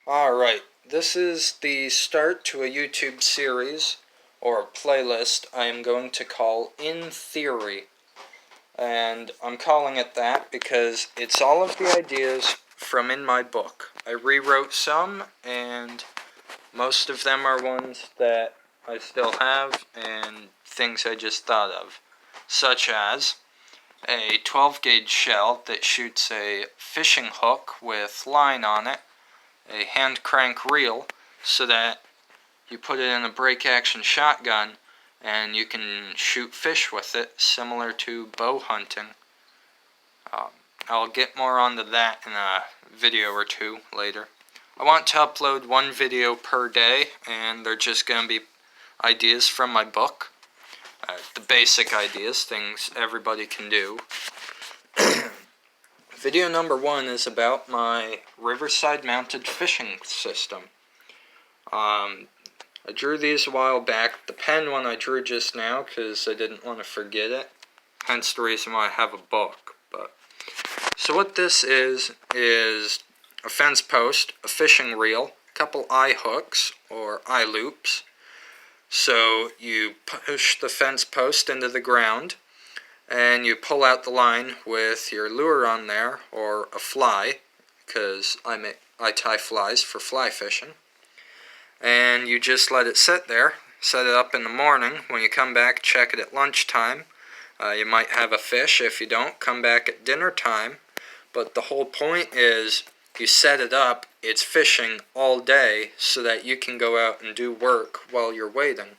Alright, this is the start to a YouTube series, or a playlist, I am going to call In Theory. And I'm calling it that because it's all of the ideas from in my book. I rewrote some, and most of them are ones that I still have, and things I just thought of. Such as a 12-gauge shell that shoots a fishing hook with line on it, a hand crank reel so that you put it in a break action shotgun and you can shoot fish with it, similar to bow hunting. I'll get more onto that in a video or two later. I want to upload one video per day, and they're just going to be ideas from my book. The basic ideas, things everybody can do. Video number 1 is about my riverside mounted fishing system. I drew these a while back. The pen one I drew just now because I didn't want to forget it. Hence the reason why I have a book. So what this is a fence post, a fishing reel, a couple eye hooks or eye loops. So you push the fence post into the ground, and you pull out the line with your lure on there, or a fly, because I tie flies for fly fishing. And you just let it sit there, set it up in the morning. When you come back, check it at lunchtime. You might have a fish. If you don't, come back at dinner time. But the whole point is you set it up, it's fishing all day so that you can go out and do work while you're waiting.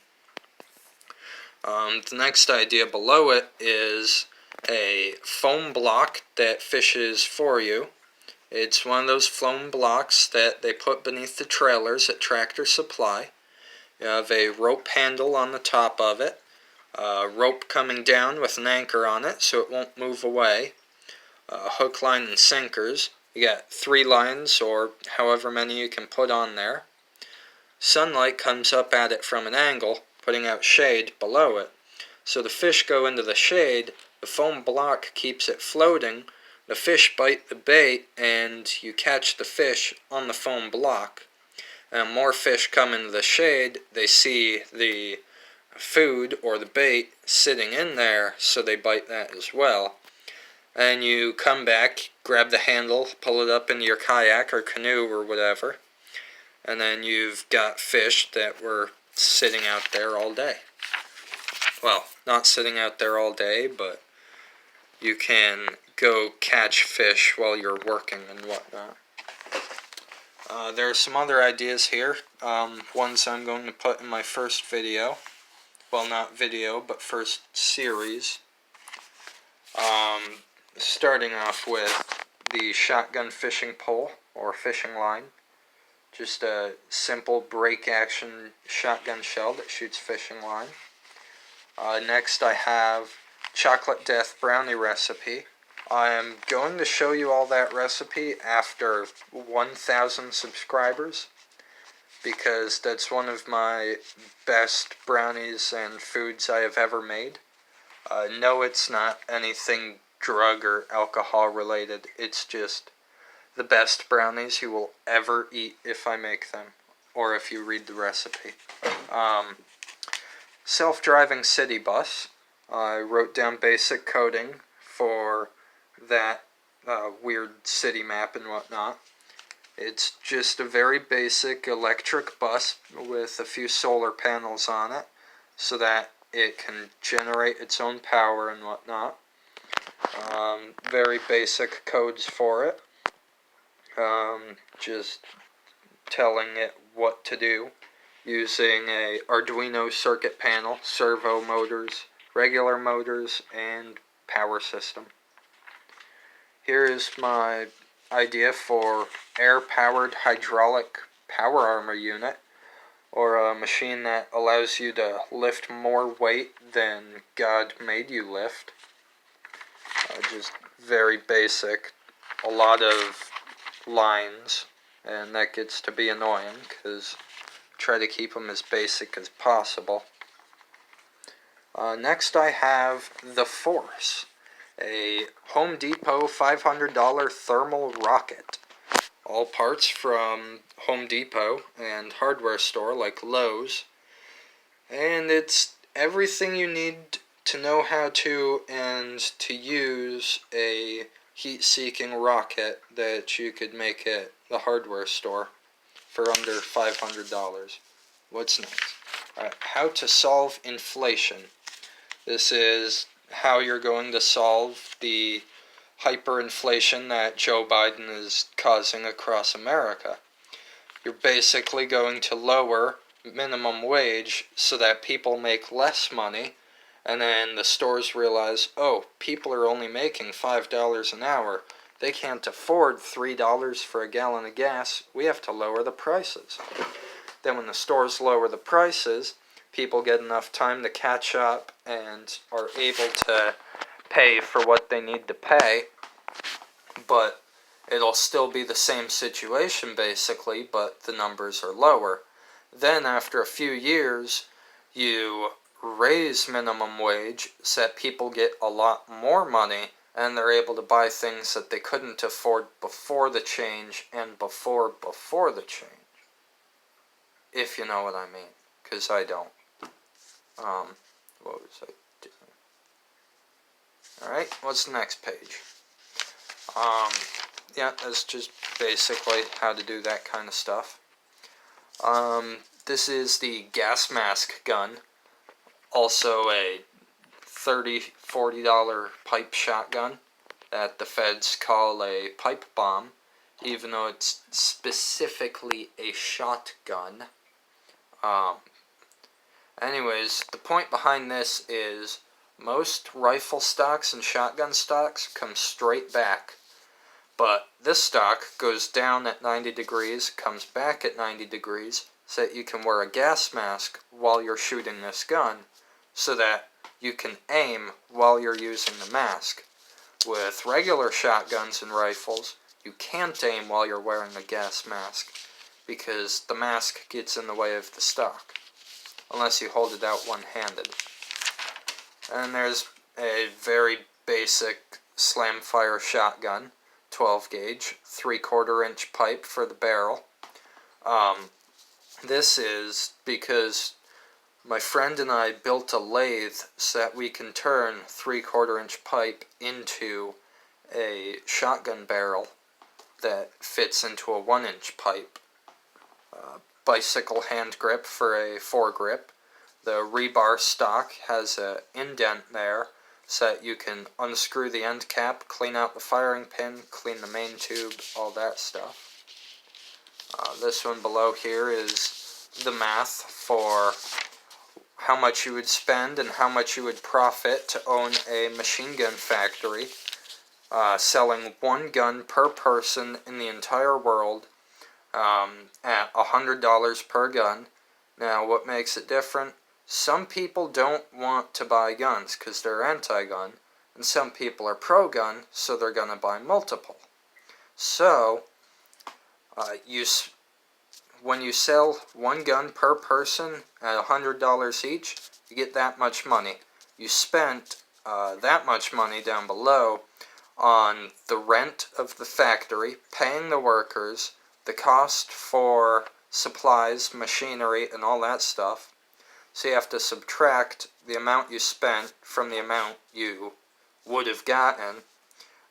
The next idea below it is a foam block that fishes for you. It's one of those foam blocks that they put beneath the trailers at Tractor Supply. You have a rope handle on the top of it, a rope coming down with an anchor on it so it won't move away, hook, line, and sinkers. You got 3 lines or however many you can put on there. Sunlight comes up at it from an angle, putting out shade below it. So the fish go into the shade, the foam block keeps it floating, the fish bite the bait, and you catch the fish on the foam block. And more fish come into the shade, they see the food or the bait sitting in there, so they bite that as well. And you come back, grab the handle, pull it up into your kayak or canoe or whatever, and then you've got fish that were sitting out there all day. Well, not sitting out there all day, but you can go catch fish while you're working and whatnot. There are some other ideas here, ones I'm going to put in my first video. Well, not video, but first series. Starting off with the shotgun fishing pole, or fishing line. Just a simple break-action shotgun shell that shoots fishing line. Next I have Chocolate Death Brownie recipe. I am going to show you all that recipe after 1,000 subscribers, because that's one of my best brownies and foods I have ever made. No, it's not anything drug or alcohol related. It's just the best brownies you will ever eat if I make them, or if you read the recipe. Self-driving city bus. I wrote down basic coding for that weird city map and whatnot. It's just a very basic electric bus with a few solar panels on it so that it can generate its own power and whatnot. Very basic codes for it. Just telling it what to do using a Arduino circuit panel, servo motors, regular motors, and power system. Here is my idea for air-powered hydraulic power armor unit, or a machine that allows you to lift more weight than God made you lift. Just very basic, a lot of lines, and that gets to be annoying because I try to keep them as basic as possible. Next I have the Force, a Home Depot $500 thermal rocket. all parts from Home Depot and hardware store like Lowe's. And it's everything you need to know how to and to use a heat-seeking rocket that you could make at the hardware store for under $500. What's next? Alright, how to solve inflation. This is how you're going to solve the hyperinflation that Joe Biden is causing across America. You're basically going to lower minimum wage so that people make less money, and then the stores realize, oh, people are only making $5 an hour. They can't afford $3 for a gallon of gas. We have to lower the prices. Then when the stores lower the prices, people get enough time to catch up and are able to pay for what they need to pay, but it'll still be the same situation basically, but the numbers are lower. Then after a few years, you raise minimum wage so that people get a lot more money and they're able to buy things that they couldn't afford before the change and before the change. If you know what I mean, because I don't. What was I doing? Alright, what's the next page? Yeah, that's just basically how to do that kind of stuff. This is the gas mask gun, also a $30–40 pipe shotgun that the feds call a pipe bomb, even though it's specifically a shotgun. Anyways, the point behind this is most rifle stocks and shotgun stocks come straight back, but this stock goes down at 90 degrees, comes back at 90 degrees, so that you can wear a gas mask while you're shooting this gun, so that you can aim while you're using the mask. With regular shotguns and rifles, you can't aim while you're wearing a gas mask, because the mask gets in the way of the stock, unless you hold it out one-handed. And there's a very basic slam-fire shotgun, 12 gauge, 3/4 inch pipe for the barrel. This is because my friend and I built a lathe so that we can turn 3/4 inch pipe into a shotgun barrel that fits into a 1-inch pipe. Bicycle hand grip for a foregrip. The rebar stock has an indent there so that you can unscrew the end cap, clean out the firing pin, clean the main tube, all that stuff. This one below here is the math for how much you would spend and how much you would profit to own a machine gun factory, selling one gun per person in the entire world at $100 per gun. Now, what makes it different? Some people don't want to buy guns because they're anti-gun, and some people are pro-gun, so they're going to buy multiple. So, when you sell one gun per person at $100 each, you get that much money. You spent that much money down below on the rent of the factory, paying the workers, the cost for supplies, machinery, and all that stuff. So you have to subtract the amount you spent from the amount you would have gotten,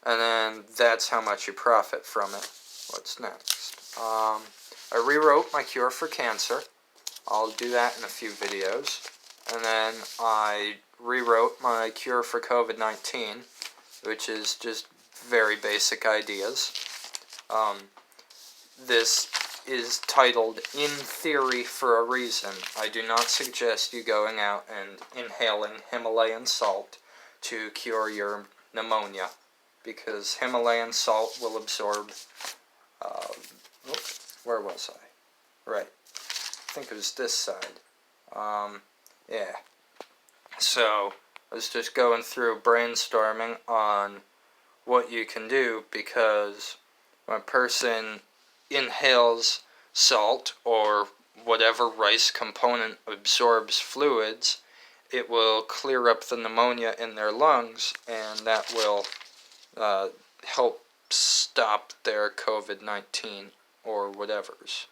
and then that's how much you profit from it. What's next? I rewrote my cure for cancer. I'll do that in a few videos. And then I rewrote my cure for COVID-19, which is just very basic ideas. This is titled In Theory for a Reason. I do not suggest you going out and inhaling Himalayan salt to cure your pneumonia, because Himalayan salt will absorb, where was I? Right. I think it was this side. Yeah. So, I was just going through brainstorming on what you can do, because when a person inhales salt or whatever rice component absorbs fluids, it will clear up the pneumonia in their lungs, and that will help stop their COVID-19 or whatever's.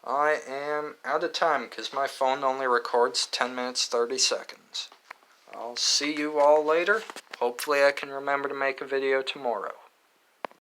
I am out of time because my phone only records 10 minutes 30 seconds. I'll see you all later. Hopefully I can remember to make a video tomorrow.